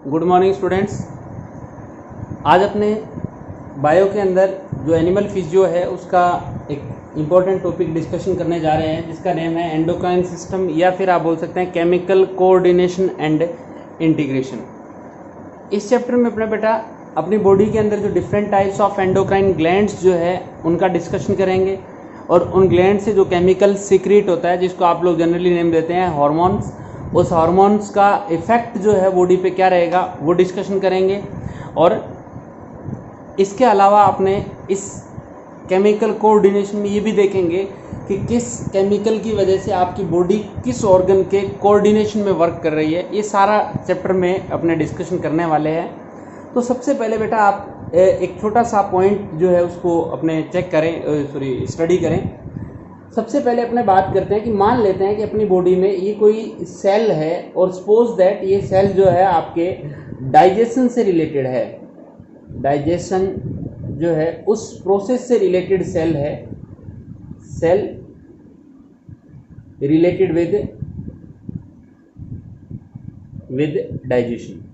Good morning students. आज अपने bio के अंदर जो एनिमल फिजियो है उसका एक इम्पॉर्टेंट टॉपिक डिस्कशन करने जा रहे हैं, जिसका नेम है एंडोक्राइन सिस्टम, या फिर आप बोल सकते हैं केमिकल कोऑर्डिनेशन एंड इंटीग्रेशन। इस चैप्टर में अपना बेटा अपनी बॉडी के अंदर जो different types of endocrine glands जो है उनका डिस्कशन करेंगे, और उन ग्लैंड से जो केमिकल सीक्रेट होता है जिसको आप लोग जनरली नेम देते हैं हार्मोन्स, उस हार्मोन्स का इफेक्ट जो है बॉडी पे क्या रहेगा वो डिस्कशन करेंगे। और इसके अलावा अपने इस केमिकल कोऑर्डिनेशन में ये भी देखेंगे कि किस केमिकल की वजह से आपकी बॉडी किस ऑर्गन के कोऑर्डिनेशन में वर्क कर रही है। ये सारा चैप्टर में अपने डिस्कशन करने वाले हैं। तो सबसे पहले बेटा आप एक छोटा सा पॉइंट जो है उसको अपने चेक करें, स्टडी करें। सबसे पहले अपने बात करते हैं कि मान लेते हैं कि अपनी बॉडी में ये कोई सेल है, और सपोज दैट ये सेल जो है आपके डाइजेशन से रिलेटेड है, डाइजेशन जो है उस प्रोसेस से रिलेटेड सेल है, सेल रिलेटेड विद डाइजेशन।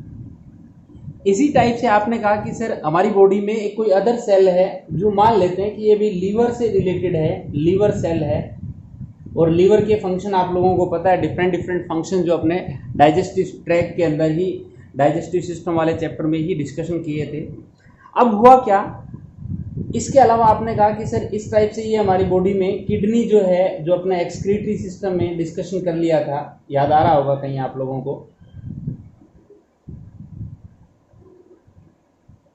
इसी टाइप से आपने कहा कि सर हमारी बॉडी में एक कोई अदर सेल है जो मान लेते हैं कि ये भी लीवर से रिलेटेड है, लीवर सेल है, और लीवर के फंक्शन आप लोगों को पता है, डिफरेंट फंक्शन जो अपने डाइजेस्टिव ट्रैक्ट के अंदर ही डाइजेस्टिव सिस्टम वाले चैप्टर में ही डिस्कशन किए थे। अब हुआ क्या, इसके अलावा आपने कहा कि सर इस टाइप से ये हमारी बॉडी में किडनी जो है, जो अपने एक्सक्रीटरी सिस्टम में डिस्कशन कर लिया था, याद आ रहा होगा कहीं आप लोगों को,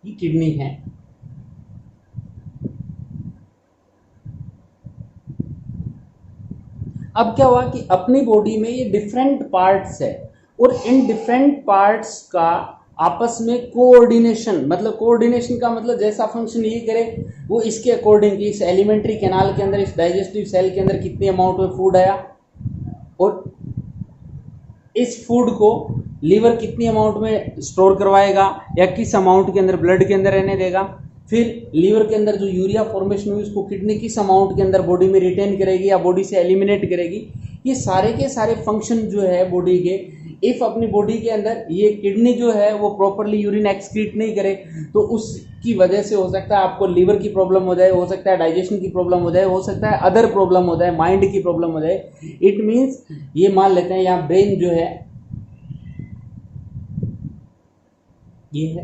ये किडनी है। अब क्या हुआ कि अपनी बॉडी में ये डिफरेंट पार्ट्स है, और इन डिफरेंट पार्ट्स का आपस में कोऑर्डिनेशन, मतलब कोऑर्डिनेशन का मतलब जैसा फंक्शन ये करे वो इसके अकॉर्डिंग, इस एलिमेंट्री कैनाल के अंदर, इस डाइजेस्टिव सेल के अंदर कितनी अमाउंट में फूड आया, और इस फूड को लीवर कितनी अमाउंट में स्टोर करवाएगा या किस अमाउंट के अंदर ब्लड के अंदर रहने देगा, फिर लीवर के अंदर जो यूरिया फॉर्मेशन हुई उसको किडनी किस अमाउंट के अंदर बॉडी में रिटेन करेगी या बॉडी से एलिमिनेट करेगी। ये सारे के सारे फंक्शन जो है बॉडी के, इफ अपनी बॉडी के अंदर ये किडनी जो है वो प्रॉपरली यूरिन एक्सक्रीट नहीं करे तो उसकी वजह से हो सकता है आपको लीवर की प्रॉब्लम हो जाए, हो सकता है डाइजेशन की प्रॉब्लम हो जाए, हो सकता है अदर प्रॉब्लम हो जाए, माइंड की प्रॉब्लम हो जाए। इट मीन्स ये मान लेते हैं यहाँ ब्रेन जो है ये है।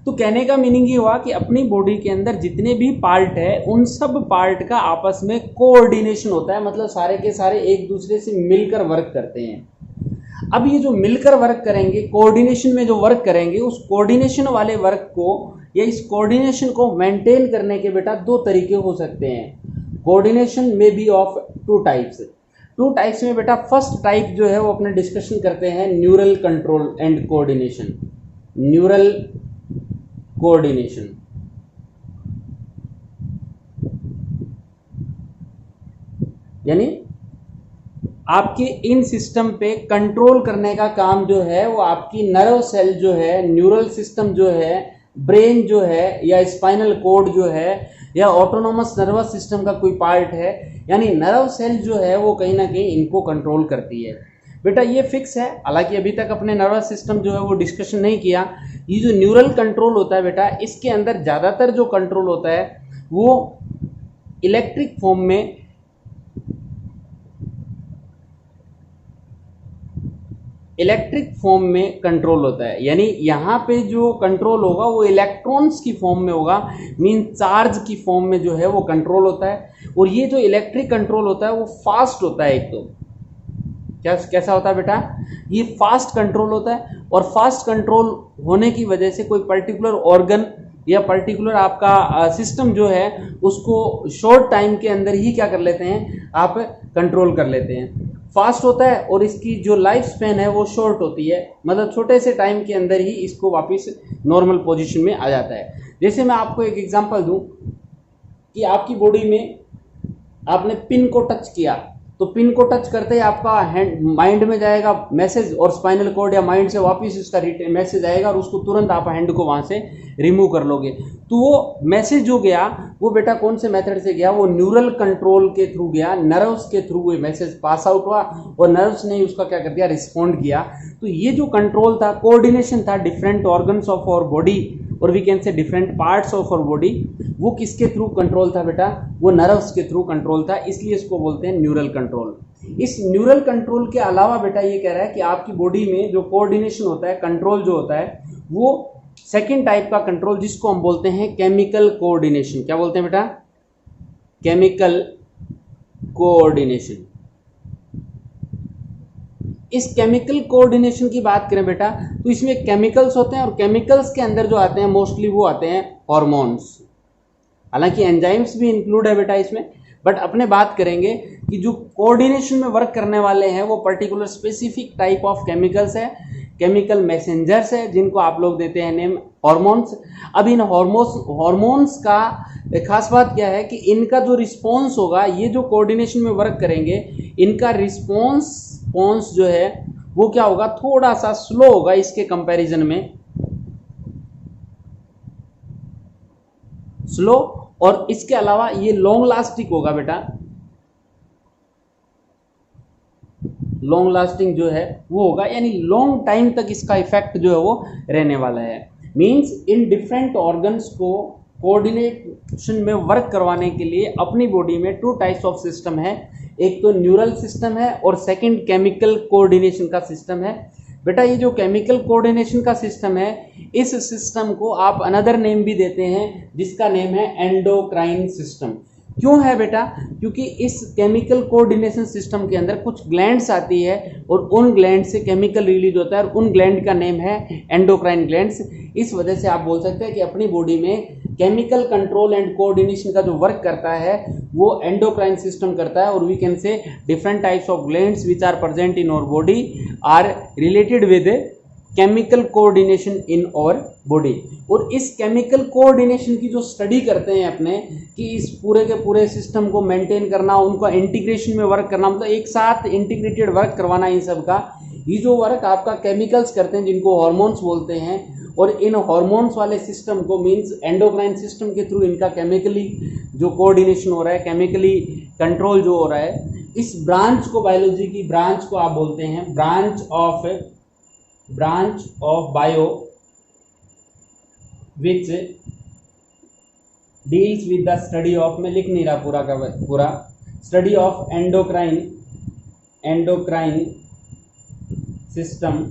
तो कहने का मीनिंग ये हुआ कि अपनी बॉडी के अंदर जितने भी पार्ट है उन सब पार्ट का आपस में कोऑर्डिनेशन होता है, मतलब सारे के सारे एक दूसरे से मिलकर वर्क करते हैं। अब ये जो मिलकर वर्क करेंगे, कोऑर्डिनेशन में जो वर्क करेंगे, उस कोऑर्डिनेशन वाले वर्क को या इस कोऑर्डिनेशन को मेंटेन करने के बेटा दो तरीके हो सकते हैं। कोऑर्डिनेशन में बी ऑफ टू टाइप्स में बेटा फर्स्ट टाइप जो है वो अपने डिस्कशन करते हैं neural control and coordination, neural coordination. यानी आपके इन सिस्टम पे कंट्रोल करने का काम जो है वो आपकी नर्व सेल जो है, न्यूरल सिस्टम जो है, ब्रेन जो है, या स्पाइनल कॉर्ड जो है, या ऑटोनोमस नर्वस सिस्टम का कोई पार्ट है, यानी नर्व सेल जो है वो कहीं ना कहीं इनको कंट्रोल करती है। बेटा ये फिक्स है, हालांकि अभी तक अपने नर्वस सिस्टम जो है वो डिस्कशन नहीं किया। ये जो न्यूरल कंट्रोल होता है बेटा, इसके अंदर ज़्यादातर जो कंट्रोल होता है वो इलेक्ट्रिक फॉर्म में, कंट्रोल होता है। यानी यहाँ पे जो कंट्रोल होगा वो इलेक्ट्रॉन्स की फॉर्म में होगा, मीन चार्ज की फॉर्म में जो है वो कंट्रोल होता है। और ये जो इलेक्ट्रिक कंट्रोल होता है वो फास्ट होता है। एक तो कैसा होता है बेटा, ये फास्ट कंट्रोल होता है, और फास्ट कंट्रोल होने की वजह से कोई पर्टिकुलर ऑर्गन या पर्टिकुलर आपका सिस्टम जो है उसको शॉर्ट टाइम के अंदर ही क्या कर लेते हैं, आप कंट्रोल कर लेते हैं। फास्ट होता है और इसकी जो लाइफ स्पैन है वो शॉर्ट होती है, मतलब छोटे से टाइम के अंदर ही इसको वापस नॉर्मल पोजीशन में आ जाता है। जैसे मैं आपको एक एग्जांपल दूं कि आपकी बॉडी में आपने पिन को टच किया, तो पिन को टच करते ही आपका हैंड माइंड में जाएगा मैसेज और स्पाइनल कॉर्ड या माइंड से वापस इसका रिटर्न मैसेज आएगा और उसको तुरंत आप हैंड को वहां से रिमूव कर लोगे। तो वो मैसेज जो गया वो बेटा कौन से मेथड से गया, वो न्यूरल कंट्रोल के थ्रू गया, नर्व्स के थ्रू वो मैसेज पास आउट हुआ और नर्व्स ने उसका क्या कर दिया, रिस्पॉन्ड किया। तो ये जो कंट्रोल था, कोऑर्डिनेशन था different organs of our body और we can say different parts of our body, वो किसके थ्रू कंट्रोल था बेटा, वो नर्व्स के थ्रू कंट्रोल था, इसलिए इसको बोलते हैं न्यूरल कंट्रोल। इस न्यूरल कंट्रोल के अलावा बेटा ये कह रहा है कि आपकी बॉडी में जो कोऑर्डिनेशन होता है, कंट्रोल जो होता है, वो सेकेंड टाइप का कंट्रोल जिसको हम बोलते हैं केमिकल कोऑर्डिनेशन। क्या बोलते हैं बेटा, केमिकल कोऑर्डिनेशन। इस केमिकल कोऑर्डिनेशन की बात करें बेटा तो इसमें केमिकल्स होते हैं और केमिकल्स के अंदर जो आते हैं मोस्टली वो आते हैं हॉर्मोन्स, हालांकि एंजाइम्स भी इंक्लूड है बेटा इसमें, बट अपने बात करेंगे कि जो कोऑर्डिनेशन में वर्क करने वाले हैं वो particular specific type of chemicals है, केमिकल मैसेंजर्स है, जिनको आप लोग देते हैं नेम हॉर्मोन्स। अब इन हॉर्मोन्स का खास बात क्या है कि इनका जो रिस्पॉन्स होगा, ये जो कोऑर्डिनेशन में वर्क करेंगे, इनका रिस्पॉन्स जो है वो क्या होगा, थोड़ा सा स्लो होगा इसके कंपैरिजन में, स्लो, और इसके अलावा ये लॉन्ग लास्टिंग होगा बेटा, लॉन्ग लास्टिंग जो है वो होगा, यानी लॉन्ग टाइम तक इसका इफेक्ट जो है वो रहने वाला है। मींस इन डिफरेंट ऑर्गन्स को कोऑर्डिनेशन में वर्क करवाने के लिए अपनी बॉडी में टू टाइप्स ऑफ सिस्टम है, एक तो न्यूरल सिस्टम है और सेकंड केमिकल कोऑर्डिनेशन का सिस्टम है। बेटा ये जो केमिकल कोऑर्डिनेशन का सिस्टम है, इस सिस्टम को आप अनदर नेम भी देते हैं जिसका नेम है एंडोक्राइन सिस्टम। क्यों है बेटा, क्योंकि इस केमिकल कोऑर्डिनेशन सिस्टम के अंदर कुछ ग्लैंड्स आती है और उन ग्लैंड से केमिकल रिलीज होता है और उन ग्लैंड का नेम है एंडोक्राइन ग्लैंड्स। इस वजह से आप बोल सकते हैं कि अपनी बॉडी में केमिकल कंट्रोल एंड कोऑर्डिनेशन का जो वर्क करता है वो एंडोक्राइन सिस्टम करता है, और we can say different types of glands which are present in our body are related with chemical coordination in our body. और इस केमिकल कोऑर्डिनेशन की जो स्टडी करते हैं अपने, कि इस पूरे के पूरे सिस्टम को मेंटेन करना, उनका इंटीग्रेशन में वर्क करना, मतलब एक साथ इंटीग्रेटेड वर्क करवाना, इन सब का ये जो वर्क आपका केमिकल्स करते हैं जिनको हार्मोन्स बोलते हैं, और इन हार्मोन्स वाले सिस्टम को मींस एंडोक्राइन सिस्टम के थ्रू इनका केमिकली जो कोऑर्डिनेशन हो रहा है, केमिकली कंट्रोल जो हो रहा है, इस ब्रांच को, बायोलॉजी की ब्रांच को आप बोलते हैं branch of bio which deals with the study of, मैं लिख नहीं रहा पूरा का पूरा, study of endocrine system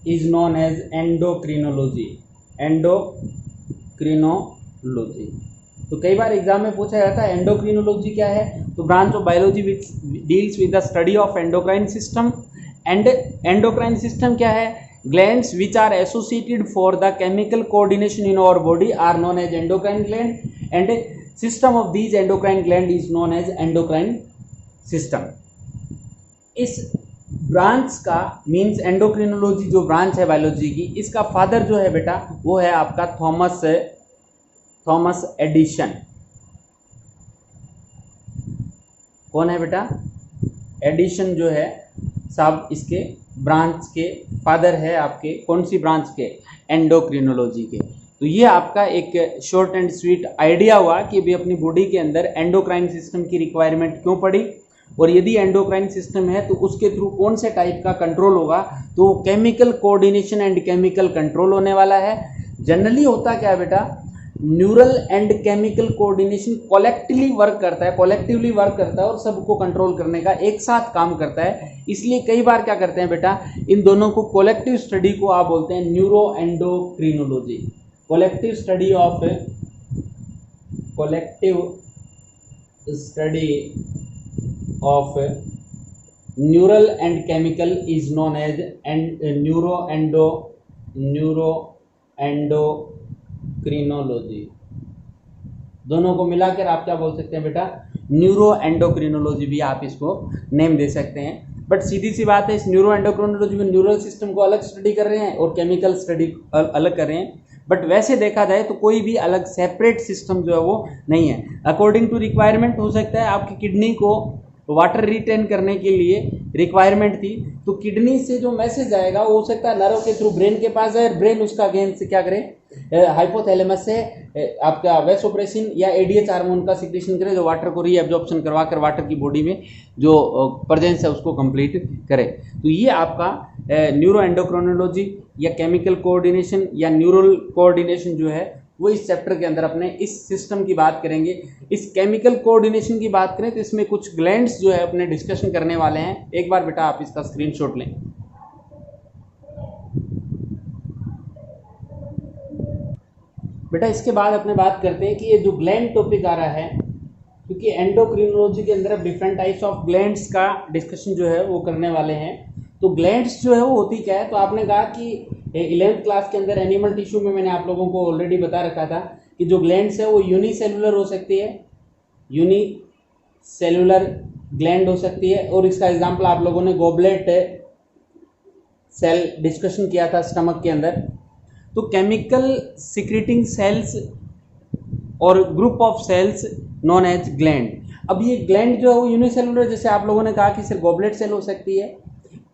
is known as endocrinology. तो कई बार एग्जाम में पूछा जाता है एंडोक्रिनोलॉजी क्या है, तो branch of biology which deals with the study of endocrine system. And endocrine system क्या है, glands which are associated for the chemical coordination in our body are known as endocrine gland, and system of these endocrine gland is known as endocrine system. इस branch का means endocrinology जो branch है biology की, इसका father जो है बेटा वो है आपका थॉमस एडिसन। कौन है बेटा, एडिशन जो है साहब, इसके ब्रांच के फादर है आपके, कौन सी ब्रांच के, एंडोक्रिनोलॉजी के। तो ये आपका एक शॉर्ट एंड स्वीट आइडिया हुआ कि भी अपनी बॉडी के अंदर एंडोक्राइन सिस्टम की रिक्वायरमेंट क्यों पड़ी, और यदि एंडोक्राइन सिस्टम है तो उसके थ्रू कौन से टाइप का कंट्रोल होगा, तो chemical coordination and chemical control होने वाला है। जनरली होता क्या है बेटा, neural and chemical coordination collectively work करता है और सबको कंट्रोल करने का एक साथ काम करता है। इसलिए कई बार क्या करते हैं बेटा, इन दोनों को कोलेक्टिव स्टडी को आप बोलते हैं neuro endocrinology. Collective study of neural and chemical is known as neuro endocrinology. दोनों को मिलाकर आप क्या बोल सकते हैं बेटा, न्यूरो एंडोक्रिनोलॉजी भी आप इसको नेम दे सकते हैं। बट सीधी सी बात है, इस न्यूरो एंडोक्रिनोलॉजी में न्यूरल सिस्टम को अलग स्टडी कर रहे हैं और केमिकल स्टडी अलग कर रहे हैं। बट वैसे देखा जाए तो कोई भी अलग सेपरेट सिस्टम जो है वो नहीं है। अकॉर्डिंग टू रिक्वायरमेंट हो सकता है आपकी किडनी को वाटर रिटेन करने के लिए रिक्वायरमेंट थी, तो किडनी से जो मैसेज आएगा वो हो सकता है नर्व के थ्रू ब्रेन के पास जाए, ब्रेन उसका अगेन से क्या करे, हाइपोथैलेमस से आपका वैसोप्रेसिन या एडीएच हार्मोन का सिक्रेशन करे जो वाटर को रीअब्जॉर्प्शन करवा कर वाटर की बॉडी में जो प्रेजेंस है उसको कंप्लीट करे। तो ये आपका न्यूरो एंडोक्रोनोलॉजी या केमिकल कोऑर्डिनेशन या न्यूरल कोऑर्डिनेशन जो है वो इस चैप्टर के अंदर अपने इस सिस्टम की बात करेंगे। इस केमिकल कोऑर्डिनेशन की बात करें तो इसमें कुछ ग्लैंड्स जो है अपने डिस्कशन करने वाले हैं। एक बार बेटा आप इसका स्क्रीनशॉट लें। बेटा इसके बाद अपने बात करते हैं कि ये जो ग्लैंड टॉपिक आ रहा है, क्योंकि एंडोक्रिनोलॉजी के अंदर अब डिफरेंट टाइप्स ऑफ ग्लैंड्स का डिस्कशन जो है वो करने वाले हैं। तो ग्लैंड्स जो है वो होती क्या है, तो आपने कहा कि 11th क्लास के अंदर एनिमल टिश्यू में मैंने आप लोगों को ऑलरेडी बता रखा था कि जो ग्लैंड्स है वो यूनिसेलुलर हो सकती है, यूनिसेलुलर ग्लैंड हो सकती है। और इसका एग्जांपल आप लोगों ने गॉबलेट सेल डिस्कशन किया था स्टमक के अंदर। तो केमिकल सिक्रेटिंग सेल्स और group of cells known as gland. अब ये ग्लैंड जो है वो यूनिसेलुलर, जैसे आप लोगों ने कहा कि सिर्फ गॉबलेट सेल हो सकती है।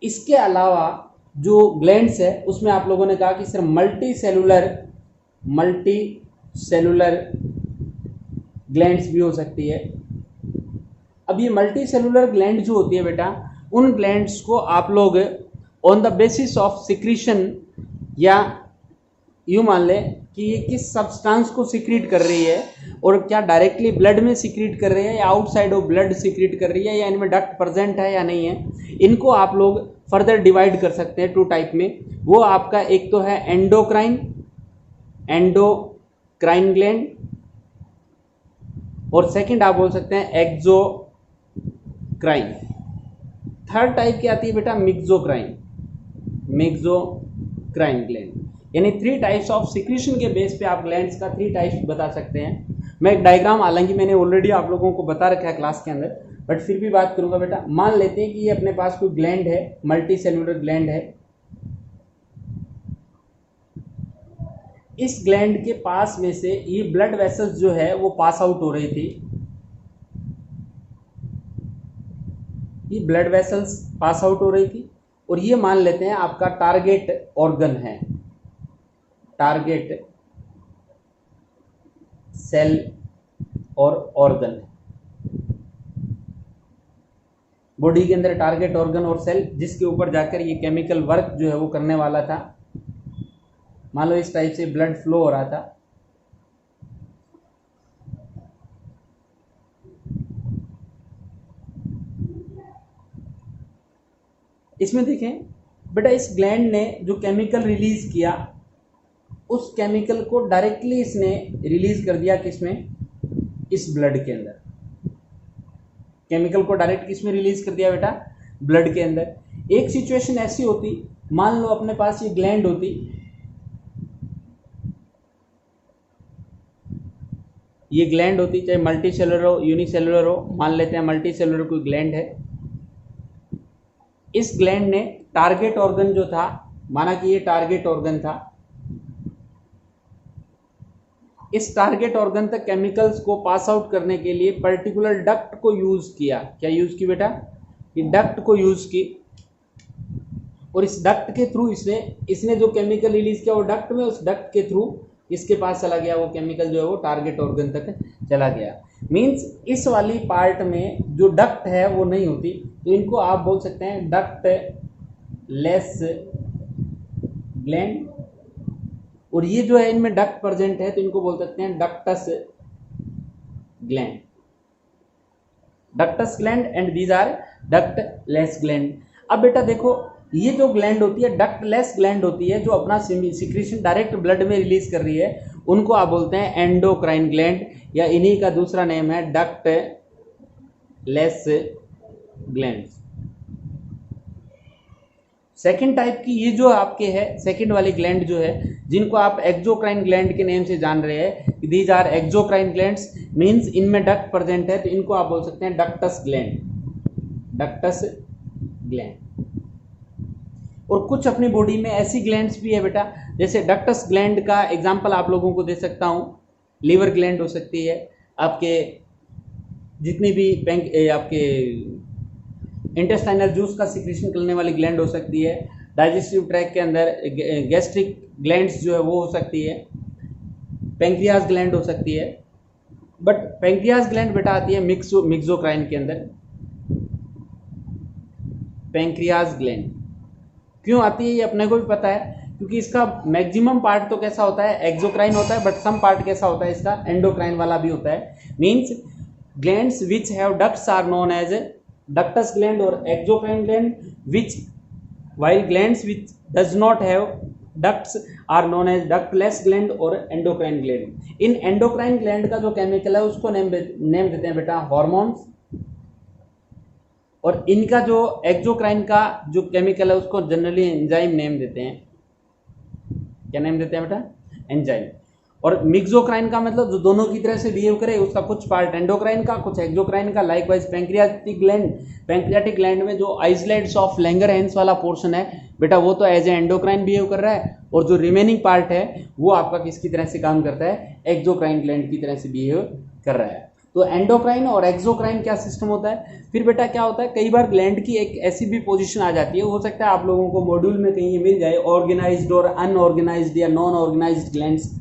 इसके अलावा जो ग्लैंड्स है उसमें आप लोगों ने कहा कि सिर्फ मल्टी सेलुलर ग्लैंड्स भी हो सकती है। अब ये मल्टी सेलुलर ग्लैंड जो होती है बेटा, उन ग्लैंड्स को आप लोग on the basis of secretion या यूँ मान लें कि ये किस सब्सटेंस को सिक्रीट कर रही है और क्या डायरेक्टली ब्लड में सिक्रीट कर रही है या आउटसाइड ऑफ ब्लड सिक्रीट कर रही है या इनमें डक्ट प्रेजेंट है या नहीं है, इनको आप लोग फर्दर डिवाइड कर सकते हैं 2 टाइप में। वो आपका एक तो है एंडोक्राइन ग्लैंड और सेकंड आप बोल सकते हैं एक्सोक्राइन। थर्ड टाइप की आती है बेटा मिक्सोक्राइन ग्लैंड। यानी 3 टाइप्स ऑफ सिक्रीशन के बेस पे आप ग्लैंड्स का 3 टाइप्स बता सकते हैं। मैं एक डायग्राम, हालांकि मैंने ऑलरेडी आप लोगों को बता रखा है क्लास के अंदर, बट फिर भी बात करूंगा बेटा। मान लेते हैं कि ये अपने पास कोई ग्लैंड है, मल्टी सेलुलर ग्लैंड है। इस ग्लैंड के पास में से ये ब्लड वेसल्स जो है वो पास आउट हो रही थी। ये ब्लड वेसल्स पास आउट हो रही थी और ये मान लेते हैं आपका टारगेट ऑर्गन है, टारगेट सेल और ऑर्गन है बॉडी के अंदर, टारगेट ऑर्गन और सेल, जिसके ऊपर जाकर ये केमिकल वर्क जो है वो करने वाला था। मान लो इस टाइप से ब्लड फ्लो हो रहा था। इसमें देखें बेटा, इस ग्लैंड ने जो केमिकल रिलीज किया उस केमिकल को डायरेक्टली इसने रिलीज कर दिया किसमें, इस ब्लड के अंदर। केमिकल को डायरेक्ट किसमें रिलीज कर दिया बेटा, ब्लड के अंदर। एक सिचुएशन ऐसी होती, मान लो अपने पास ये ग्लैंड होती, ये ग्लैंड होती, चाहे मल्टी सेलुलर हो यूनिसेलुलर हो, मान लेते हैं मल्टी सेलुलर कोई ग्लैंड है। इस ग्लैंड ने टारगेट ऑर्गन जो था, माना कि ये टारगेट ऑर्गन था, इस टारगेट ऑर्गन तक केमिकल्स को पास आउट करने के लिए पर्टिकुलर डक्ट को यूज किया। क्या यूज की बेटा, ये डक्ट को यूज की और इस डक्ट के थ्रू इसने जो केमिकल रिलीज किया वो डक्ट में, उस डक्ट के थ्रू इसके पास चला गया, वो केमिकल जो है वो टारगेट ऑर्गन तक चला गया। मींस इस वाली पार्ट में जो डक्ट है वो नहीं होती, तो इनको आप बोल सकते हैं डक्ट लेस ग्लैंड। और ये जो है इनमें डक्ट प्रेजेंट है तो इनको बोल सकते हैं ducts gland, ducts gland and these are ductless gland. अब बेटा देखो, ये जो ग्लैंड होती है डक्ट लेस ग्लैंड होती है, जो अपना सिक्रीशन डायरेक्ट ब्लड में रिलीज कर रही है, उनको आप बोलते हैं एंडोक्राइन ग्लैंड, या इन्हीं का दूसरा नेम है duct less gland. Second type की ये जो आपके है, सेकेंड वाली ग्लैंड जो है, जिनको आप एक्सोक्राइन ग्लैंड के नेम से जान रहे हैं, these are exocrine glands, means इनमें डक्ट प्रेजेंट है, तो इनको आप बोल सकते हैं डक्टस ग्लैंड, डक्टस ग्लैंड। और कुछ अपनी बॉडी में ऐसी ग्लैंड्स भी है बेटा, जैसे डक्टस ग्लैंड का एग्जांपल आप लोगों को दे सकता हूँ, लीवर ग्लैंड हो सकती है, आपके जितनी भी आपके इंटेस्टाइनल जूस का सिक्रीशन करने वाली ग्लैंड हो सकती है, डाइजेस्टिव ट्रैक के अंदर गैस्ट्रिक ग्लैंड्स जो है वो हो सकती है, पैंक्रियाज ग्लैंड हो सकती है। बट पैंक्रियाज ग्लैंड बेटा आती है मिक्सोक्राइन के अंदर। पैंक्रियाज ग्लैंड क्यों आती है ये अपने को भी पता है, क्योंकि इसका मैक्सिमम पार्ट तो कैसा होता है, एक्सोक्राइन होता है, बट सम पार्ट कैसा होता है इसका, एंडोक्राइन वाला भी होता है। Means glands which have ducts are known as ducts gland और exocrine gland, which while glands which does not have ducts are known as ductless gland और endocrine gland। इन endocrine gland का जो केमिकल है उसको नेम देते हैं बेटा hormones, और इनका जो एक्सोक्राइन का जो केमिकल है उसको जनरली एंजाइम नेम देते हैं। क्या नेम देते हैं बेटा, एंजाइम। और मिक्सोक्राइन का मतलब जो दोनों की तरह से बिहेव करे, उसका कुछ पार्ट एंडोक्राइन का, कुछ एक्सोक्राइन का। लाइकवाइज पैंक्रियाटिक ग्लैंड में जो आइसोलेट्स ऑफ लैंगरहैंस वाला पोर्शन है बेटा, वो तो एज ए एंडोक्राइन बिहेव कर रहा है, और जो रिमेनिंग पार्ट है वो आपका किसकी तरह से काम करता है, एक्सोक्राइन ग्लैंड की तरह से बिहेव कर रहा है। तो एंडोक्राइन और एक्सोक्राइन क्या सिस्टम होता है। फिर बेटा क्या होता है, कई बार ग्लैंड की एक ऐसी भी पोजीशन आ जाती है, हो सकता है आप लोगों को मॉड्यूल में कहीं मिल जाए, ऑर्गेनाइज्ड और अनऑर्गेनाइज्ड या नॉन ऑर्गेनाइज्ड ग्लैंड्स।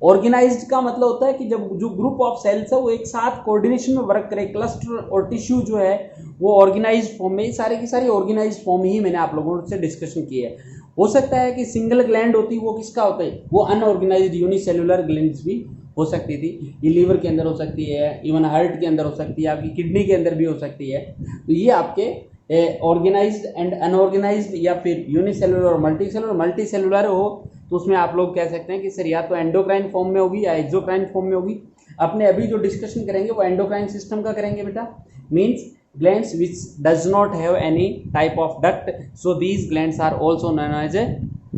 ऑर्गेनाइज्ड का मतलब होता है कि जब जो ग्रुप ऑफ सेल्स है वो एक साथ कोऑर्डिनेशन में वर्क करे, क्लस्टर और टिश्यू जो है वो ऑर्गेनाइज्ड फॉर्म में, सारे की सारी ऑर्गेनाइज्ड फॉर्म ही मैंने आप लोगों से डिस्कशन की है। हो सकता है कि सिंगल ग्लैंड होती वो किसका होता है, वो अनऑर्गेनाइज्ड यूनिसेलुलर ग्लैंड्स भी हो सकती थी। ये लीवर के अंदर हो सकती है, इवन हार्ट के अंदर हो सकती है, आपकी किडनी के अंदर भी हो सकती है। तो ये आपके ऑर्गेनाइज्ड एंड अनऑर्गेनाइज्ड या फिर यूनिसेलुलर और मल्टीसेलुलर। मल्टीसेलुलर हो तो उसमें आप लोग कह सकते हैं कि सर या तो एंडोक्राइन फॉर्म में होगी या एक्सोक्राइन फॉर्म में होगी। अपने अभी जो डिस्कशन करेंगे वो एंडोक्राइन सिस्टम का करेंगे बेटा। Means glands which does not have any type of duct, so these glands are also known as a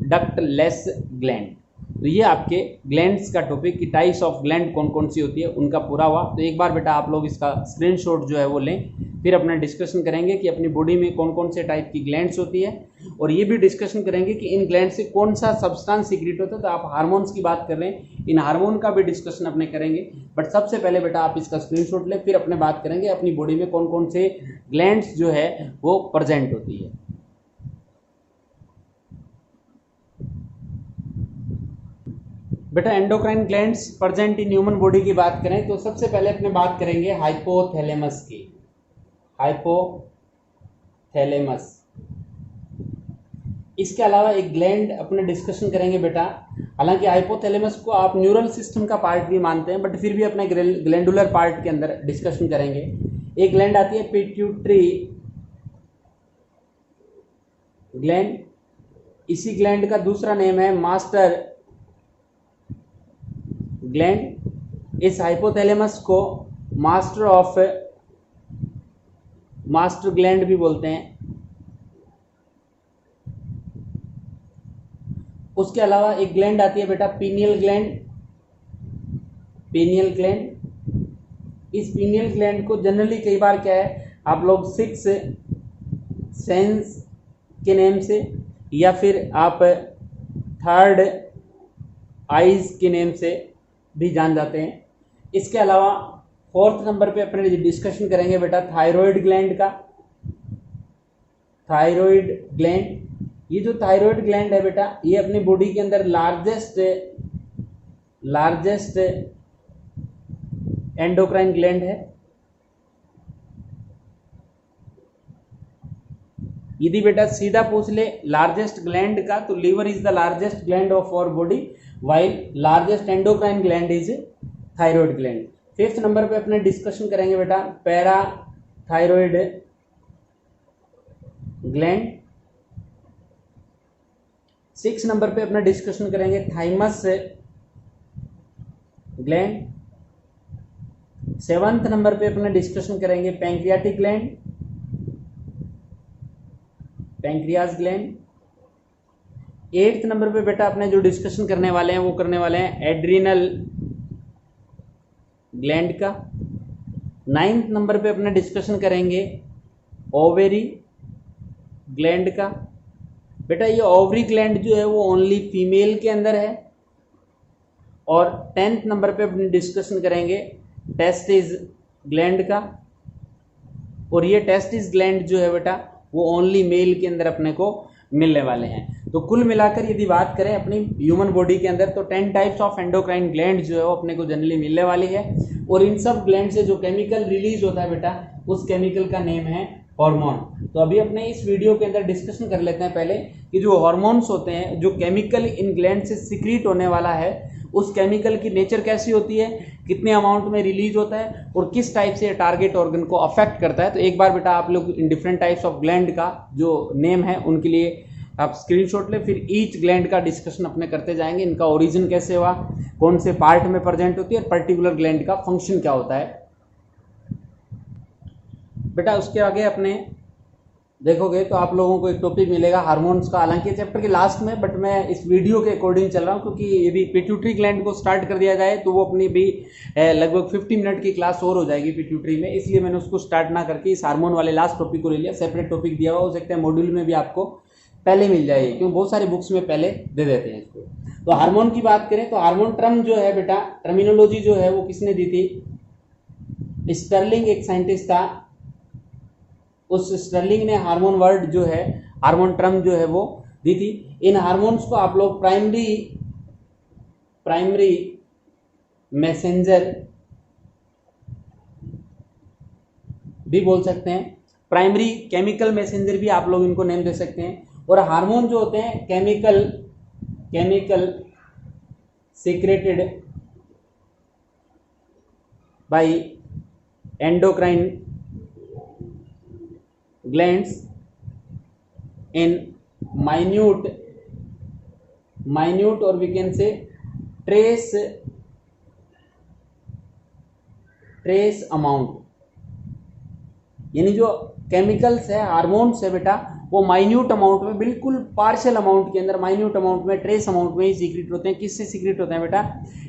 ductless gland। तो ये आपके ग्लैंड्स का टॉपिक कि टाइप्स ऑफ ग्लैंड कौन कौन सी होती है उनका पूरा हुआ। तो एक बार बेटा आप लोग इसका स्क्रीनशॉट जो है वो लें, फिर अपना डिस्कशन करेंगे कि अपनी बॉडी में कौन कौन से टाइप की ग्लैंड्स होती है, और ये भी डिस्कशन करेंगे कि इन ग्लैंड से कौन सा सब्सटेंस सीक्रेट होता है। तो आप हार्मोन्स की बात कर रहे हैं, इन हार्मोन का भी डिस्कशन अपने करेंगे। बट सबसे पहले बेटा आप इसका स्क्रीनशॉट लें, फिर अपने बात करेंगे अपनी बॉडी में कौन कौन से ग्लैंड्स जो है वो प्रेजेंट होती है। बेटा endocrine glands present in human body की बात करें तो सबसे पहले अपने बात करेंगे हाइपोथैलेमस की। हाइपोथैलेमस, इसके अलावा एक ग्लैंड अपने डिस्कशन करेंगे बेटा। हालांकि हाइपोथैलेमस को आप न्यूरल सिस्टम का पार्ट भी मानते हैं, बट फिर भी अपने ग्लैंडुलर पार्ट के अंदर डिस्कशन करेंगे। एक ग्लैंड आती है पिट्यूटरी ग्लैंड, इसी ग्लैंड का दूसरा नेम है मास्टर ग्लैंड। इस हाइपोथैलेमस को मास्टर ग्लैंड भी बोलते हैं। उसके अलावा एक ग्लैंड आती है बेटा पीनियल ग्लैंड। पीनियल ग्लैंड, इस पीनियल ग्लैंड को जनरली कई बार क्या है आप लोग सिक्स सेंस के नेम से या फिर आप थर्ड आईज के नेम से भी जान जाते हैं। इसके अलावा फोर्थ नंबर पे अपने डिस्कशन करेंगे बेटा थायराइड ग्लैंड का। थायराइड ग्लैंड, ये जो थायराइड ग्लैंड है बेटा ये अपनी बॉडी के अंदर लार्जेस्ट एंडोक्राइन ग्लैंड है। यदि बेटा सीधा पूछ ले लार्जेस्ट ग्लैंड का तो liver is the largest gland of our body, while largest endocrine gland is thyroid gland। Fifth number पे अपने डिस्कशन करेंगे बेटा पैराथायरॉइड ग्लैंड। सिक्स नंबर पे अपना डिस्कशन करेंगे थाइमस ग्लैंड। सेवंथ नंबर पे अपना डिस्कशन करेंगे pancreatic gland, pancreas gland. Eighth number पे बेटा अपने जो डिस्कशन करने वाले हैं वो करने वाले हैं एड्रिनल ग्लैंड का। नाइन्थ नंबर पे अपने डिस्कशन करेंगे ओवेरी ग्लैंड का। बेटा ये ओवरी ग्लैंड जो है वो ओनली फीमेल के अंदर है। और 10th नंबर पे अपनी डिस्कशन करेंगे टेस्टिस ग्लैंड का, और ये टेस्टिस ग्लैंड जो है बेटा वो ओनली मेल के अंदर अपने को मिलने वाले हैं। तो कुल मिलाकर यदि बात करें अपनी ह्यूमन बॉडी के अंदर तो 10 टाइप्स ऑफ एंडोक्राइन ग्लैंड जो है वो अपने को जनरली मिलने वाली है। और इन सब ग्लैंड से जो केमिकल रिलीज होता है बेटा उस केमिकल का नेम है हार्मोन। तो अभी अपने इस वीडियो के अंदर डिस्कशन कर लेते हैं पहले कि जो हार्मोन्स होते हैं, जो केमिकल इन ग्लैंड से सिक्रीट होने वाला है, उस केमिकल की नेचर कैसी होती है, कितने अमाउंट में रिलीज होता है और किस टाइप से टारगेट ऑर्गन को अफेक्ट करता है। तो एक बार बेटा आप लोग in different types of gland का जो नेम है उनके लिए आप स्क्रीनशॉट ले, फिर ईच ग्लैंड का डिस्कशन अपने करते जाएंगे। इनका ओरिजिन कैसे हुआ, कौन से पार्ट में प्रेजेंट होती है, पर्टिकुलर ग्लैंड का फंक्शन क्या होता है। बेटा उसके आगे अपने देखोगे तो आप लोगों को एक टॉपिक मिलेगा हार्मोन्स का, हालांकि चैप्टर के लास्ट में, बट मैं इस वीडियो के अकॉर्डिंग चल रहा हूँ क्योंकि यदि पिट्यूटरी ग्लैंड को स्टार्ट कर दिया जाए तो वो अपनी भी लगभग 50 मिनट की क्लास और हो जाएगी पिट्यूटरी में, इसलिए मैंने उसको स्टार्ट ना करके इस हार्मोन वाले लास्ट टॉपिक को ले लिया। सेपरेट टॉपिक दिया हुआ हो सकता है मॉड्यूल में भी आपको पहले मिल जाएगी, क्योंकि बहुत सारे बुक्स में पहले दे देते हैं इसको। तो हार्मोन की बात करें तो हार्मोन टर्म जो है बेटा, टर्मिनोलॉजी जो है वो किसने दी थी, स्टर्लिंग एक साइंटिस्ट था। उस स्टर्लिंग ने हार्मोन वर्ड जो है, हार्मोन टर्म जो है वो दी थी। इन हार्मोन्स को आप लोग प्राइमरी मैसेंजर भी बोल सकते हैं, प्राइमरी केमिकल मैसेंजर भी आप लोग इनको नेम दे सकते हैं। और हार्मोन जो होते हैं chemical secreted by endocrine glands in minute or we can say trace amount, यानी जो केमिकल्स है हार्मोन्स है बेटा वो माइन्यूट अमाउंट में, बिल्कुल पार्शियल अमाउंट के अंदर, माइन्यूट अमाउंट में, ट्रेस अमाउंट में ही सीक्रेट होते हैं। किससे सीक्रेट होते हैं बेटा,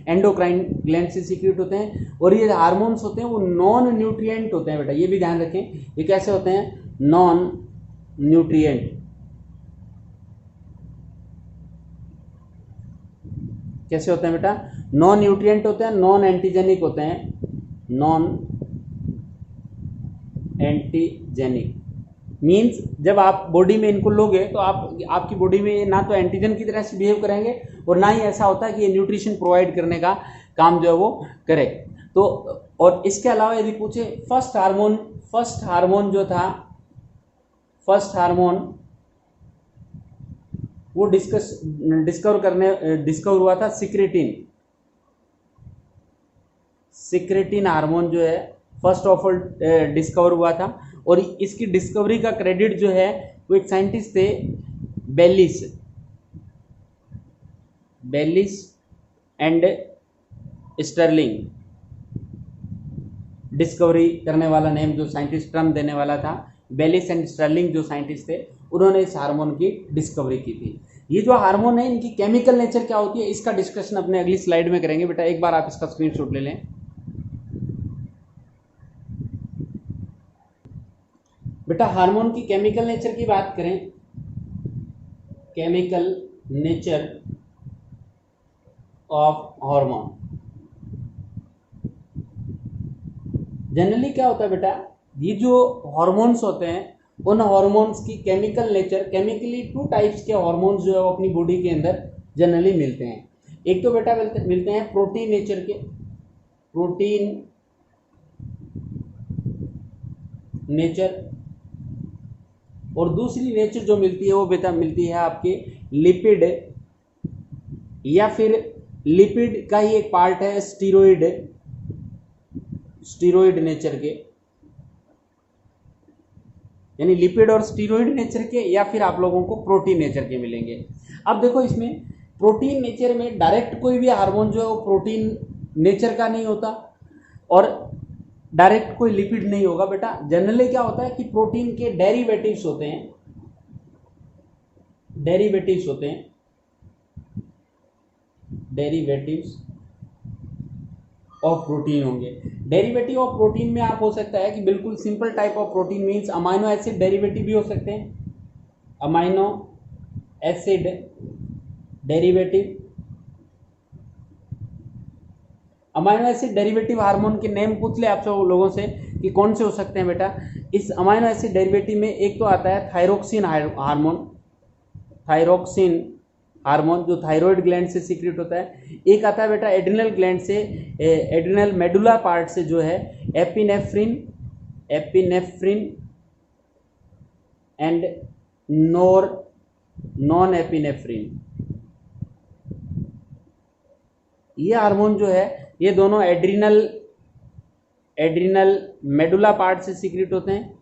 एंडोक्राइन ग्लैंड से सीक्रेट होते हैं। और ये हार्मोन्स होते हैं वो नॉन न्यूट्रिएंट होते हैं बेटा, ये भी ध्यान रखें। ये कैसे होते हैं, नॉन न्यूट्रिएंट। कैसे होते हैं बेटा, नॉन न्यूट्रिएंट होते हैं, नॉन एंटीजेनिक होते हैं, नॉन एंटीजेनिक मीन्स जब आप बॉडी में इनको लोगे तो आपकी बॉडी में ना तो एंटीजन की तरह से बिहेव करेंगे और ना ही ऐसा होता है कि ये न्यूट्रिशन प्रोवाइड करने का काम जो है वो करे। तो और इसके अलावा यदि पूछे फर्स्ट हार्मोन जो था, फर्स्ट हार्मोन वो डिस्कवर हुआ था सिक्रेटिन हार्मोन जो है फर्स्ट ऑफ ऑल डिस्कवर हुआ था। और इसकी डिस्कवरी का क्रेडिट जो है वो एक साइंटिस्ट थे बेलिस एंड स्टर्लिंग। डिस्कवरी करने वाला नेम जो साइंटिस्ट टर्म देने वाला था, बेलिस एंड स्टर्लिंग जो साइंटिस्ट थे, उन्होंने इस हार्मोन की डिस्कवरी की थी। ये जो हार्मोन है इनकी केमिकल नेचर क्या होती है इसका डिस्कशन अपने अगली स्लाइड में करेंगे बेटा, एक बार आप इसका स्क्रीनशॉट ले लें। बेटा हार्मोन की केमिकल नेचर की बात करें, chemical nature of hormone, generally क्या होता है बेटा, ये जो हार्मोन्स होते हैं उन हार्मोन्स की केमिकल नेचर, केमिकली 2 टाइप्स के हार्मोन्स जो है वो अपनी बॉडी के अंदर जनरली मिलते हैं। एक तो बेटा मिलते हैं प्रोटीन नेचर के, प्रोटीन नेचर, और दूसरी नेचर जो मिलती है वो बेटा मिलती है आपके लिपिड, या फिर लिपिड का ही एक पार्ट है स्टीरॉइड नेचर के, यानी लिपिड और स्टीरॉइड नेचर के, या फिर आप लोगों को प्रोटीन नेचर के मिलेंगे। अब देखो इसमें प्रोटीन नेचर में डायरेक्ट कोई भी हार्मोन जो है वो प्रोटीन नेचर का नहीं होता और डायरेक्ट कोई लिपिड नहीं होगा बेटा। जनरली क्या होता है कि प्रोटीन के डेरिवेटिव्स होते हैं, डेरिवेटिव्स ऑफ प्रोटीन होंगे। डेरिवेटिव ऑफ प्रोटीन में आप हो सकता है कि बिल्कुल simple type of protein means amino acid derivative भी हो सकते हैं, amino acid derivative. Amino acid derivative hormone के नेम पूछ ले आप सब लोगों से कि कौन से हो सकते हैं बेटा। इस अमाइनो एसिड डेरिवेटिव में एक तो आता है थायरोक्सिन हार्मोन, थायरोक्सिन हार्मोन जो थायराइड ग्लैंड से सीक्रेट होता है। एक आता है बेटा एड्रिनल ग्लैंड से, एड्रिनल मेडुला पार्ट से जो है epinephrine, epinephrine and non epinephrine. ये हार्मोन जो है ये दोनों एड्रिनल मेडुला पार्ट से सीक्रेट होते हैं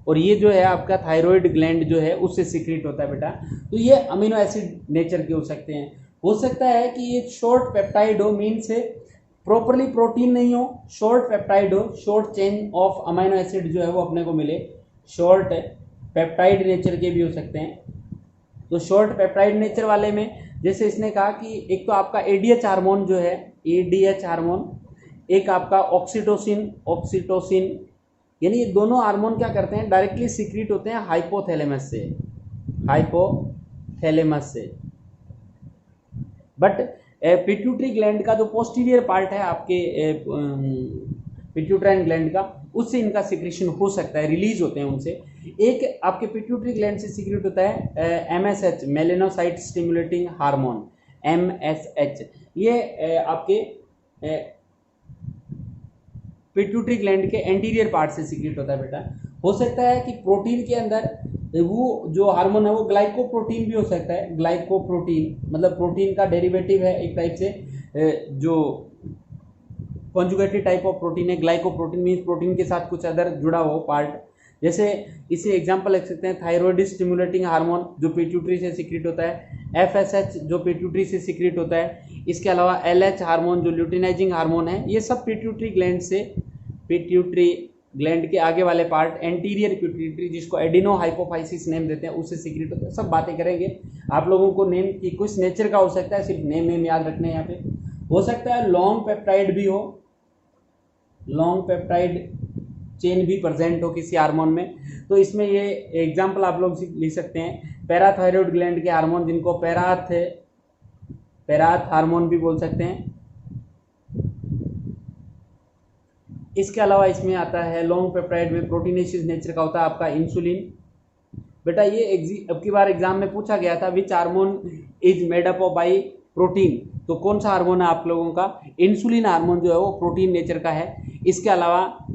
और ये जो है आपका थायराइड ग्लैंड जो है उससे सीक्रेट होता है बेटा। तो ये अमीनो एसिड नेचर के हो सकते हैं। हो सकता है कि ये शॉर्ट पेप्टाइड हो, मीन्स प्रॉपरली प्रोटीन नहीं हो, शॉर्ट पेप्टाइड हो, short chain of amino acid जो है वो अपने को मिले, शॉर्ट पेप्टाइड नेचर के भी हो सकते हैं। तो शॉर्ट पेप्टाइड नेचर वाले में जैसे इसने कहा कि एक तो आपका एडीएच हार्मोन जो है, एडीएच हार्मोन, एक आपका ऑक्सीटोसिन, ऑक्सीटोसिन, यानी ये दोनों हार्मोन क्या करते हैं डायरेक्टली सीक्रेट होते हैं हाइपोथैलेमस से, हाइपोथैलेमस से। बट पिट्यूटरी ग्लैंड का जो पोस्टीरियर पार्ट है आपके पिट्यूटराइन ग्लैंड का, उससे इनका सिक्रेशन हो सकता है, रिलीज होते हैं उनसे। एक आपके पिट्यूटरी ग्लैंड से सीक्रेट होता है MSH, melanocyte stimulating hormone, MSH. ये आपके पिट्यूटरी ग्लैंड के एंटीरियर पार्ट से सीक्रेट होता है बेटा। हो सकता है कि प्रोटीन के अंदर वो जो हार्मोन है वो ग्लाइकोप्रोटीन भी हो सकता है। ग्लाइकोप्रोटीन मतलब प्रोटीन का डेरिवेटिव है एक टाइप से, जो कॉन्जुगेटेड टाइप ऑफ प्रोटीन है। ग्लाइकोप्रोटीन मीन्स प्रोटीन के साथ कुछ अदर जुड़ा हो पार्ट। जैसे इसे एग्जांपल लिख सकते हैं थायराइड स्टिमुलेटिंग हार्मोन जो पिट्यूटरी से सीक्रेट होता है, एफएसएच जो पिट्यूटरी से सीक्रेट होता है। इसके अलावा एलएच हार्मोन जो ल्यूटिनाइजिंग हार्मोन है, ये सब पिट्यूटरी ग्लैंड से, पिट्यूटरी ग्लैंड के आगे वाले पार्ट एंटीरियर पिट्यूटरी जिसको एडिनो हाइपोफाइसिस नेम देते हैं उससे सीक्रेट होता है। सब बातें करेंगे। आप लोगों को नेम की कुछ नेचर का हो सकता है, सिर्फ नेम याद रखने हैं यहाँ पे। हो सकता है लॉन्ग पेप्टाइड भी हो, लॉन्ग पेप्टाइड चेन भी प्रेजेंट हो किसी हार्मोन में। तो इसमें ये एग्जांपल आप लोग लिख सकते हैं पैराथायरॉयड ग्लैंड के हार्मोन जिनको पैराथ हार्मोन भी बोल सकते हैं। इसके अलावा इसमें आता है लॉन्ग पेप्टाइड में प्रोटीनेशियस नेचर का होता है आपका इंसुलिन। बेटा ये अब की बार एग्जाम में पूछा गया था which hormone is made up of by protein, तो कौन सा हार्मोन है आप लोगों का, इंसुलिन हार्मोन जो है वो प्रोटीन नेचर का है। इसके अलावा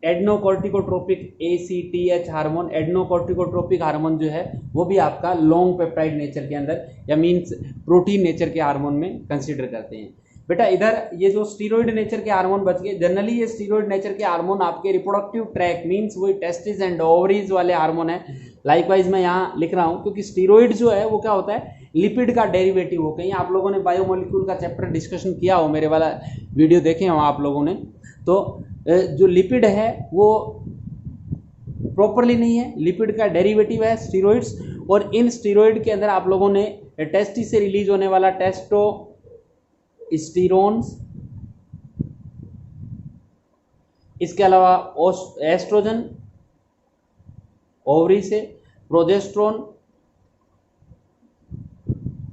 एडनोकॉर्टिकोट्रोपिक ACTH हार्मोन, एडनोकॉर्टिकोट्रोपिक हार्मोन जो है वो भी आपका लॉन्ग पेप्टाइड नेचर के अंदर या मीन्स प्रोटीन नेचर के हार्मोन में कंसीडर करते हैं। बेटा इधर ये जो स्टीरॉयड नेचर के हार्मोन बच गए, जनरली ये स्टीरॉयड नेचर के हार्मोन आपके रिप्रोडक्टिव ट्रैक मीन्स वही टेस्टिस एंड ओवरीज वाले हार्मोन है। लाइकवाइज मैं यहाँ लिख रहा हूँ क्योंकि स्टीरॉयड जो है वो क्या होता है लिपिड का डेरिवेटिव हो। कहीं आप लोगों ने बायोमोलिक्यूल का चैप्टर डिस्कशन किया हो, मेरे वाला वीडियो देखे हो आप लोगों ने, तो जो लिपिड है वो प्रॉपरली नहीं है, लिपिड का डेरिवेटिव है स्टीरॉइड्स। और इन स्टीरॉइड के अंदर आप लोगों ने टेस्टिस से रिलीज होने वाला टेस्टोस्टेरोन्स, इसके अलावा एस्ट्रोजन ओवरी से, प्रोजेस्ट्रोन,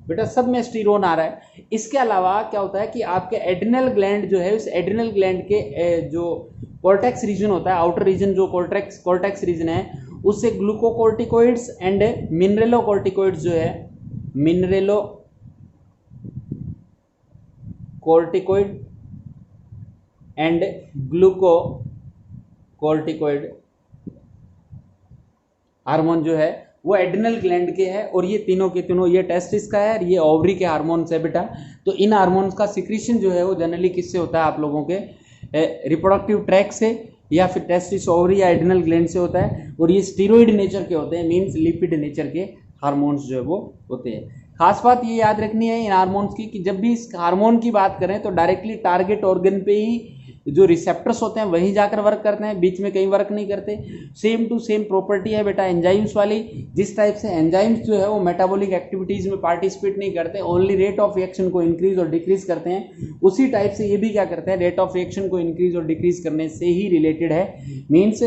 बेटा सब में स्टीरोन आ रहा है। इसके अलावा क्या होता है कि आपके एड्रिनल ग्लैंड जो है उस एड्रिनल ग्लैंड के जो कॉर्टेक्स रीजन होता है, आउटर रीजन जो कॉर्टेक्स रीजन है, उससे ग्लूकोकॉर्टिकोइड्स एंड मिनरेलोकॉर्टिकोइड्स जो है, मिनरेलोकॉर्टिकोइड एंड ग्लूकोकॉर्टिकोइड हार्मोन जो है वो एड्रिनल ग्लैंड के हैं। और ये तीनों के तीनों, ये टेस्टिस का है, ये ओवरी के हार्मोन्स है बेटा। तो इन हार्मोन्स का सिक्रीशन जो है वो जनरली किससे होता है आप लोगों के रिप्रोडक्टिव ट्रैक से या फिर टेस्टिस ओवरी या एड्रिनल ग्लैंड से होता है। और ये स्टीरॉयड नेचर के होते हैं, मीन्स लिपिड नेचर के हार्मोन्स जो है वो होते हैं। खास बात ये याद रखनी है इन हार्मोन्स की कि जब भी इस हार्मोन की बात करें तो डायरेक्टली टारगेट ऑर्गन पे ही जो रिसेप्टर्स होते हैं वही जाकर वर्क करते हैं, बीच में कहीं वर्क नहीं करते। सेम टू सेम प्रॉपर्टी है बेटा एंजाइम्स वाली। जिस टाइप से एंजाइम्स जो है वो मेटाबॉलिक एक्टिविटीज में पार्टिसिपेट नहीं करते, ओनली रेट ऑफ रिएक्शन को इंक्रीज और डिक्रीज करते हैं, उसी टाइप से ये भी क्या करते हैं, रेट ऑफ रिएक्शन को इंक्रीज और डिक्रीज करने से ही रिलेटेड है। मीन्स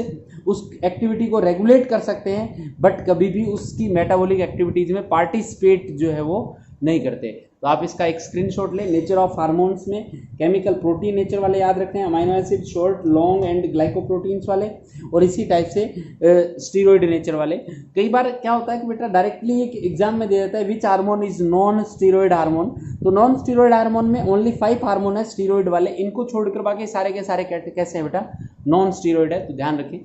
उस एक्टिविटी को रेगुलेट कर सकते हैं बट कभी भी उसकी मेटाबॉलिक एक्टिविटीज में पार्टिसिपेट जो है वो नहीं करते। तो आप इसका एक स्क्रीनशॉट लें। नेचर ऑफ हार्मोन्स में केमिकल प्रोटीन नेचर वाले याद रखते हैं, amino acid short long and glycoproteins वाले, और इसी टाइप से स्टीरॉयड नेचर वाले। कई बार क्या होता है कि बेटा डायरेक्टली एक एग्जाम में दे देता है which hormone is non steroid hormone. तो नॉन स्टीरॉयड हार्मोन में ओनली 5 हार्मोन है स्टीरॉयड वाले, इनको छोड़कर बाकी सारे के सारे कैसे हैं बेटा, नॉन स्टीरॉयड है। तो ध्यान रखें,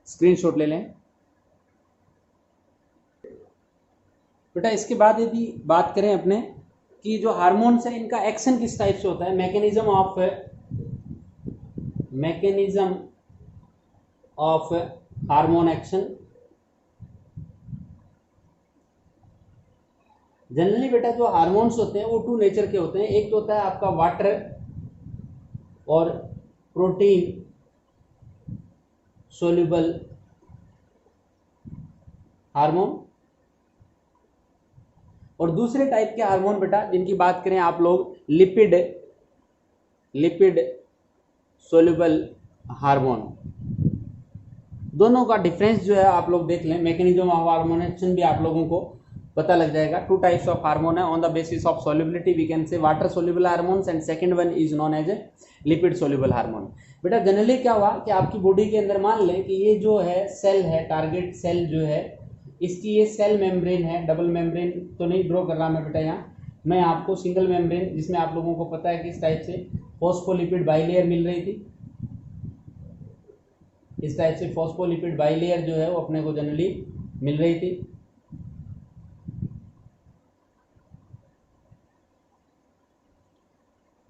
स्क्रीनशॉट ले लें बेटा। इसके बाद यदि बात करें अपने कि जो हार्मोन्स है इनका एक्शन किस टाइप से होता है, mechanism of hormone action. Generally बेटा जो हार्मोन्स होते हैं वो 2 नेचर के होते हैं। एक तो होता है आपका वाटर और प्रोटीन सोल्यूबल हार्मोन, और दूसरे टाइप के हार्मोन बेटा जिनकी बात करें आप लोग लिपिड सोल्यूबल हार्मोन। दोनों का डिफरेंस जो है आप लोग देख लें, मैकेनिज्म ऑफ हार्मोन एक्शन भी आप लोगों को पता लग जाएगा। 2 टाइप्स ऑफ हार्मोन है, on the basis of solubility we can say water soluble hormones and second one is known as a lipid soluble hormone. बेटा जनरली क्या हुआ कि आपकी बॉडी के अंदर मान लें कि ये जो है सेल है, टारगेट सेल जो है, इसकी ये सेल मेम्ब्रेन है। डबल मेम्ब्रेन तो नहीं ड्रॉ कर रहा मैं बेटा यहाँ, मैं आपको सिंगल मेम्ब्रेन, जिसमें आप लोगों को पता है किस टाइप से फॉस्फोलिपिड बाइलेयर मिल रही थी, इस टाइप से फॉस्फोलिपिड बाइलेयर जो है वो अपने को जनरली मिल रही थी।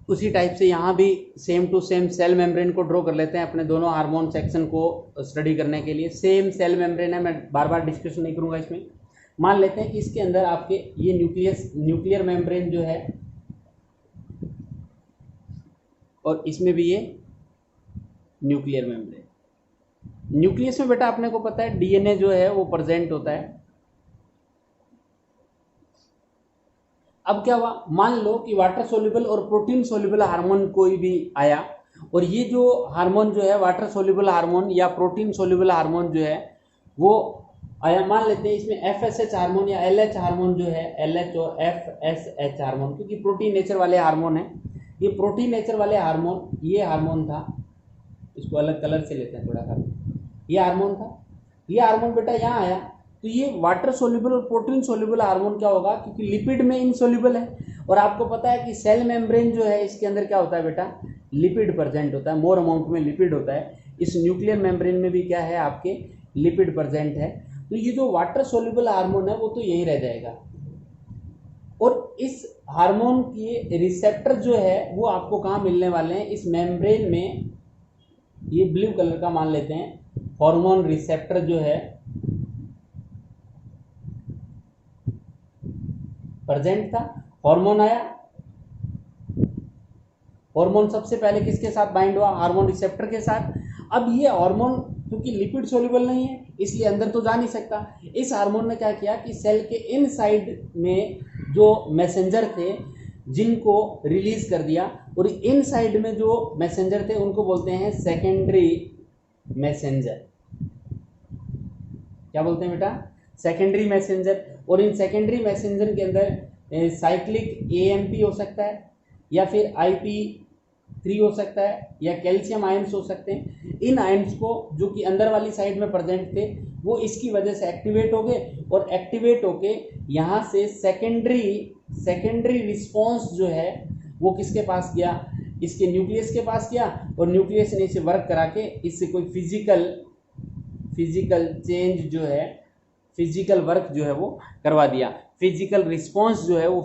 उसी टाइप से यहाँ भी same to same cell membrane को ड्रॉ कर लेते हैं अपने दोनों हार्मोन सेक्शन को स्टडी करने के लिए। सेम सेल मेम्ब्रेन है, मैं बार बार डिस्कशन नहीं करूँगा इसमें। मान लेते हैं कि इसके अंदर आपके ये न्यूक्लियर मेम्ब्रेन जो है, और इसमें भी ये न्यूक्लियर मेम्ब्रेन। न्यूक्लियस में बेटा अपने को पता है डीएनए जो है वो प्रेजेंट होता है। अब क्या हुआ, मान लो कि वाटर सोल्यूबल और प्रोटीन सोल्यूबल हार्मोन कोई भी आया, और ये जो हार्मोन जो है वाटर सोल्यूबल हार्मोन या प्रोटीन सोल्यूबल हार्मोन जो है वो आया। मान लेते हैं इसमें एफएसएच हार्मोन या एलएच हार्मोन जो है, एलएच और एफएसएच हार्मोन, क्योंकि प्रोटीन नेचर वाले हार्मोन है। ये प्रोटीन नेचर वाले हार्मोन, ये हार्मोन था, इसको अलग कलर से लेते हैं थोड़ा सा, ये हार्मोन था। ये हार्मोन बेटा यहाँ आया, तो ये वाटर सोल्यूबल और प्रोटीन सोल्यूबल हार्मोन क्या होगा, क्योंकि लिपिड में इनसोल्यूबल है, और आपको पता है कि सेल मेम्ब्रेन जो है इसके अंदर क्या होता है बेटा, लिपिड प्रेजेंट होता है, मोर अमाउंट में लिपिड होता है। इस न्यूक्लियर मेम्ब्रेन में भी क्या है, आपके लिपिड प्रेजेंट है। तो ये जो वाटर सोल्यूबल हार्मोन है वो तो यही रह जाएगा, और इस हार्मोन के रिसेप्टर जो है वो आपको कहाँ मिलने वाले हैं, इस मेम्ब्रेन में। ये ब्लू कलर का मान लेते हैं, हार्मोन रिसेप्टर जो है प्रेजेंट था। हार्मोन आया, हार्मोन सबसे पहले किसके साथ बाइंड हुआ, हार्मोन रिसेप्टर के साथ। अब ये हार्मोन क्योंकि लिपिड सोल्यूबल नहीं है इसलिए अंदर तो जा नहीं सकता। इस हार्मोन ने क्या किया कि सेल के इनसाइड में जो मैसेंजर थे जिनको रिलीज कर दिया, और इनसाइड में जो मैसेंजर थे उनको बोलते हैं सेकेंडरी मैसेंजर। क्या बोलते हैं बेटा, सेकेंडरी मैसेंजर। और इन सेकेंडरी मैसेंजर के अंदर साइक्लिक एएमपी हो सकता है, या फिर IP3 हो सकता है, या कैल्शियम आयंस हो सकते हैं। इन आयंस को जो कि अंदर वाली साइड में प्रेजेंट थे वो इसकी वजह से एक्टिवेट हो गए, और एक्टिवेट होके यहाँ से सेकेंडरी रिस्पॉन्स जो है वो किसके पास गया, इसके न्यूक्लियस के पास गया, और न्यूक्लियस ने इसे वर्क करा के इससे कोई फिजिकल चेंज जो है, फिजिकल वर्क जो है वो करवा दिया। फिजिकल रिस्पॉन्स जो है वो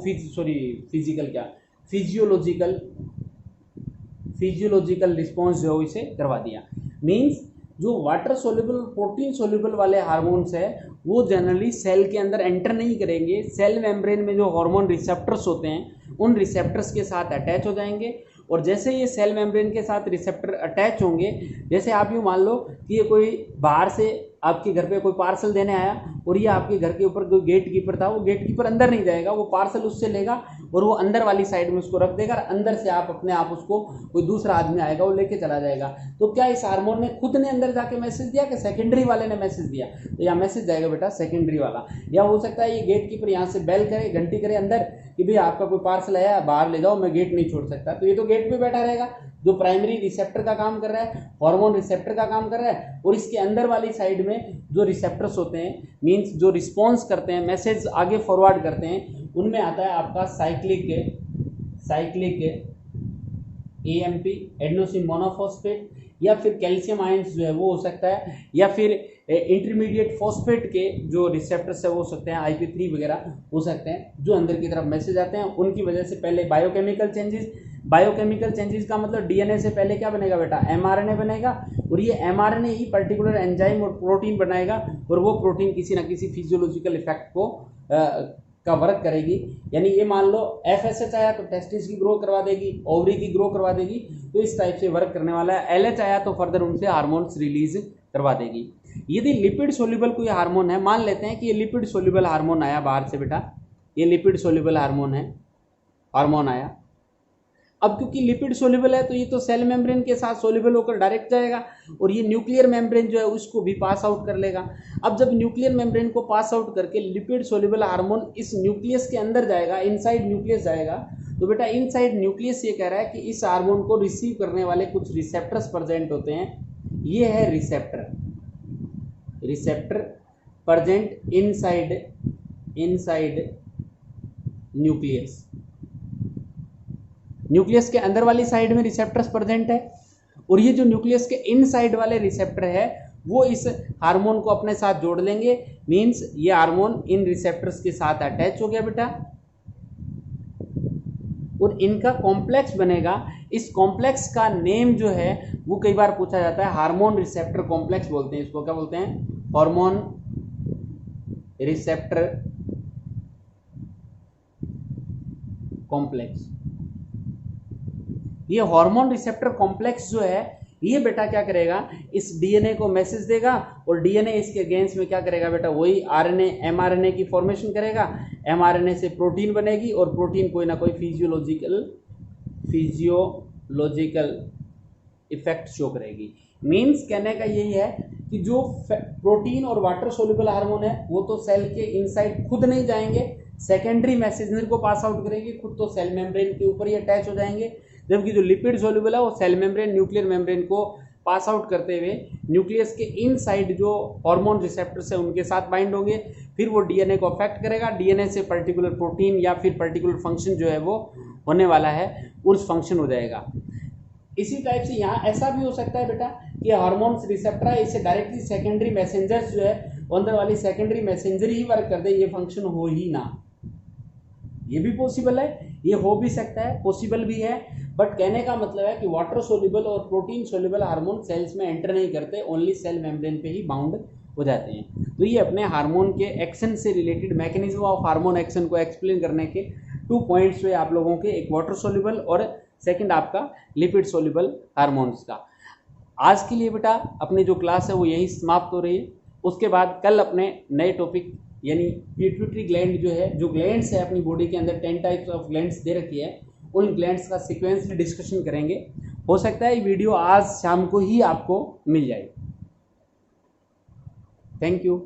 फिजियोलॉजिकल रिस्पॉन्स जो है वो इसे करवा दिया। मीन्स जो वाटर सोल्यूबल प्रोटीन सोल्यूबल वाले हार्मोन्स है वो जनरली सेल के अंदर एंटर नहीं करेंगे। सेल मेम्ब्रेन में जो हार्मोन रिसेप्टर्स होते हैं उन रिसेप्टर्स के साथ अटैच हो जाएंगे, और जैसे ये सेल मेम्ब्रेन के साथ रिसेप्टर अटैच होंगे, जैसे आप यूँ मान लो कि ये कोई बाहर से आपके घर पे कोई पार्सल देने आया और ये आपके घर के ऊपर कोई गेट कीपर था, वो गेट कीपर अंदर नहीं जाएगा, वो पार्सल उससे लेगा और वो अंदर वाली साइड में उसको रख देगा, अंदर से आप अपने आप उसको कोई दूसरा आदमी आएगा वो लेके चला जाएगा। तो क्या इस हार्मोन ने खुद ने अंदर जाके मैसेज दिया कि सेकेंडरी वाले ने मैसेज दिया? तो यहाँ मैसेज जाएगा बेटा सेकेंडरी वाला। या हो सकता है ये गेट कीपर यहाँ से बेल करे, घंटी करे अंदर कि भाई आपका कोई पार्सल आया, बाहर ले जाओ, मैं गेट नहीं छोड़ सकता, तो ये तो गेट पे बैठा रहेगा। जो प्राइमरी रिसेप्टर का काम कर रहा है, हार्मोन रिसेप्टर का काम कर रहा है, और इसके अंदर वाली साइड में जो रिसेप्टर्स होते हैं, मींस जो रिस्पॉन्स करते हैं, मैसेज आगे फॉरवर्ड करते हैं, उनमें आता है आपका साइक्लिक एएमपी एडेनोसिन मोनोफॉस्फेट, या फिर कैल्शियम आयंस जो है वो हो सकता है, या फिर इंटरमीडिएट फॉस्फेट के जो रिसेप्टर्स है वो हो सकते हैं, IP3 वगैरह हो सकते हैं, जो अंदर की तरफ मैसेज आते हैं। उनकी वजह से पहले बायोकेमिकल चेंजेस का मतलब डीएनए से पहले क्या बनेगा बेटा? mRNA बनेगा, और ये mRNA ही पर्टिकुलर एंजाइम और प्रोटीन बनाएगा, और वो प्रोटीन किसी ना किसी फिजियोलॉजिकल इफेक्ट को का वर्क करेगी। यानी ये मान लो FSH आया तो टेस्टिस की ग्रो करवा देगी, ओवरी की ग्रो करवा देगी, तो इस टाइप से वर्क करने वाला है। LH आया तो फर्दर उनसे हार्मोन्स रिलीज करवा देगी। यदि लिपिड सोल्यूबल कोई हार्मोन है, मान लेते हैं कि ये लिपिड सोल्यूबल हार्मोन आया बाहर से बेटा, ये लिपिड सोल्यूबल हार्मोन आया। अब क्योंकि लिपिड सोल्यूबल है तो ये तो सेल मेम्ब्रेन के साथ सोल्यूबल होकर डायरेक्ट जाएगा, और ये न्यूक्लियर मेम्ब्रेन जो है उसको भी पास आउट कर लेगा। अब जब न्यूक्लियर मेम्ब्रेन को पास आउट करके लिपिड सोल्यूबल हार्मोन इस न्यूक्लियस के अंदर जाएगा, इनसाइड न्यूक्लियस जाएगा, तो बेटा इनसाइड न्यूक्लियस ये कह रहा है कि इस हार्मोन को रिसीव करने वाले कुछ रिसेप्टर्स प्रेजेंट होते हैं। ये है रिसेप्टर प्रेजेंट इनसाइड न्यूक्लियस के अंदर वाली साइड में रिसेप्टर्स प्रेजेंट है, और ये जो न्यूक्लियस के इनसाइड वाले रिसेप्टर है वो इस हार्मोन को अपने साथ जोड़ लेंगे। मींस ये हार्मोन इन रिसेप्टर्स के साथ अटैच हो गया बेटा, और इनका कॉम्प्लेक्स बनेगा। इस कॉम्प्लेक्स का नेम जो है वो कई बार पूछा जाता है, हार्मोन रिसेप्टर कॉम्प्लेक्स बोलते हैं इसको। क्या बोलते हैं? Hormone receptor complex. ये हार्मोन रिसेप्टर कॉम्प्लेक्स जो है ये बेटा क्या करेगा? इस डीएनए को मैसेज देगा, और डीएनए इसके अगेंस्ट में क्या करेगा बेटा? वही आरएनए एमआरएनए की फॉर्मेशन करेगा। एमआरएनए से प्रोटीन बनेगी, और प्रोटीन कोई ना कोई फिजियोलॉजिकल इफेक्ट शो करेगी। मींस कहने का यही है कि जो प्रोटीन और वाटर सोल्यूबल हार्मोन है वो तो सेल के इनसाइड खुद नहीं जाएंगे, सेकेंडरी मैसेजर को पास आउट करेंगे, खुद तो सेल मेम्ब्रेन के ऊपर ही अटैच हो जाएंगे। जबकि जो लिपिड सोल्यूबल है वो सेल मेम्ब्रेन न्यूक्लियर मेम्ब्रेन को पास आउट करते हुए न्यूक्लियस के इनसाइड जो हार्मोन रिसेप्टर्स है उनके साथ बाइंड होंगे, फिर वो डीएनए को अफेक्ट करेगा, डीएनए से पर्टिकुलर प्रोटीन या फिर पर्टिकुलर फंक्शन जो है वो होने वाला है, उस फंक्शन हो जाएगा। इसी टाइप से यहाँ ऐसा भी हो सकता है बेटा कि हार्मोन्स रिसेप्टर है, इससे डायरेक्टली सेकेंडरी मैसेंजर्स जो है अंदर वाली सेकेंडरी मैसेंजर ही वर्क कर दे, ये फंक्शन हो ही ना। ये भी पॉसिबल है, ये हो भी सकता है, पॉसिबल भी है। बट कहने का मतलब है कि वाटर सोल्यूबल और प्रोटीन सोल्यूबल हार्मोन सेल्स में एंटर नहीं करते, ओनली सेल मेम्ब्रेन पे ही बाउंड हो जाते हैं। तो ये अपने हार्मोन के एक्शन से related mechanism of hormone action को एक्सप्लेन करने के 2 पॉइंट्स हुए आप लोगों के, एक वाटर सोल्यूबल और सेकंड आपका लिपिड सोल्यूबल हार्मोन्स का। आज के लिए बेटा अपनी जो क्लास है वो यही समाप्त हो रही है। उसके बाद कल अपने नए टॉपिक यानी पिट्यूटरी ग्लैंड जो है, जो ग्लैंड्स है अपनी बॉडी के अंदर 10 टाइप्स ऑफ ग्लैंड्स दे रखी है, उन ग्लैंड्स का सीक्वेंस डिस्कशन करेंगे। हो सकता है ये वीडियो आज शाम को ही आपको मिल जाए। Thank you.